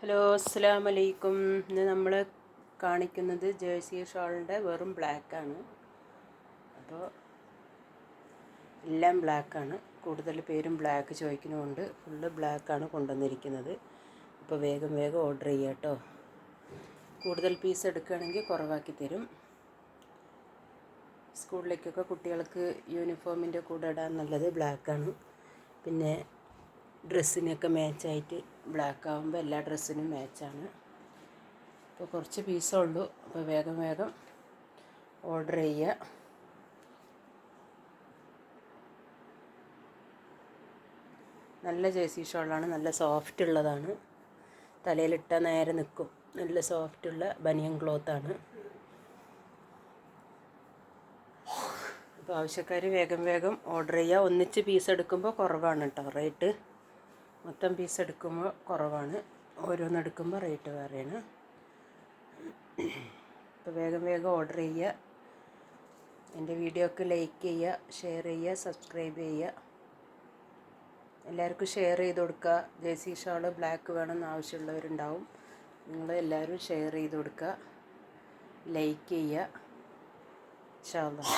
Hello, അസ്സലാമു അലൈക്കും. ഇന്ന് നമ്മൾ കാണിക്കുന്നത് ജേഴ്സി ഷോളിൻ്റെ വെറും ബ്ലാക്കാണ്. അപ്പോൾ എല്ലാം ബ്ലാക്കാണ്. കൂടുതൽ പേരും ബ്ലാക്ക് ചോദിക്കുന്നതുകൊണ്ട് ഫുള്ള് ബ്ലാക്കാണ് കൊണ്ടുവന്നിരിക്കുന്നത്. അപ്പോൾ വേഗം ഓർഡർ ചെയ്യുക കേട്ടോ. കൂടുതൽ പീസ് എടുക്കുകയാണെങ്കിൽ കുറവാക്കി തരും. സ്കൂളിലേക്കൊക്കെ കുട്ടികൾക്ക് യൂണിഫോമിൻ്റെ കൂടെ ഇടാൻ നല്ലത് ബ്ലാക്കാണ്. പിന്നെ ഡ്രസ്സിനൊക്കെ മാച്ചായിട്ട് ബ്ലാക്ക് ആകുമ്പോൾ എല്ലാ ഡ്രസ്സിനും മാച്ചാണ്. അപ്പോൾ കുറച്ച് പീസേ ഉള്ളൂ. അപ്പോൾ വേഗം ഓർഡർ ചെയ്യുക. നല്ല ജേഴ്സി ഷോളാണ്. നല്ല സോഫ്റ്റ് ഉള്ളതാണ്. തലയിലിട്ടാൽ നേരെ നിൽക്കും. നല്ല സോഫ്റ്റുള്ള ബനിയൻ ക്ലോത്താണ്. അപ്പോൾ ആവശ്യക്കാർ വേഗം ഓർഡർ ചെയ്യുക. ഒന്നിച്ച് പീസ് എടുക്കുമ്പോൾ കുറവാണ് കേട്ടോ റേറ്റ്. മൊത്തം പീസ് എടുക്കുമ്പോൾ കുറവാണ്. ഓരോന്നെടുക്കുമ്പോൾ റേറ്റ് വേറെയാണ്. അപ്പോൾ വേഗം ഓർഡർ ചെയ്യുക. എൻ്റെ വീഡിയോക്ക് ലൈക്ക് ചെയ്യുക, ഷെയർ ചെയ്യുക, സബ്സ്ക്രൈബ് ചെയ്യുക. എല്ലാവർക്കും ഷെയർ ചെയ്ത് കൊടുക്കുക. ജേഴ്സി ഷോള് ബ്ലാക്ക് വേണമെന്ന് ആവശ്യമുള്ളവരുണ്ടാവും. നിങ്ങൾ എല്ലാവരും ഷെയർ ചെയ്ത് കൊടുക്കുക, ലൈക്ക് ചെയ്യുക. ഇൻഷാ അല്ലാഹ്.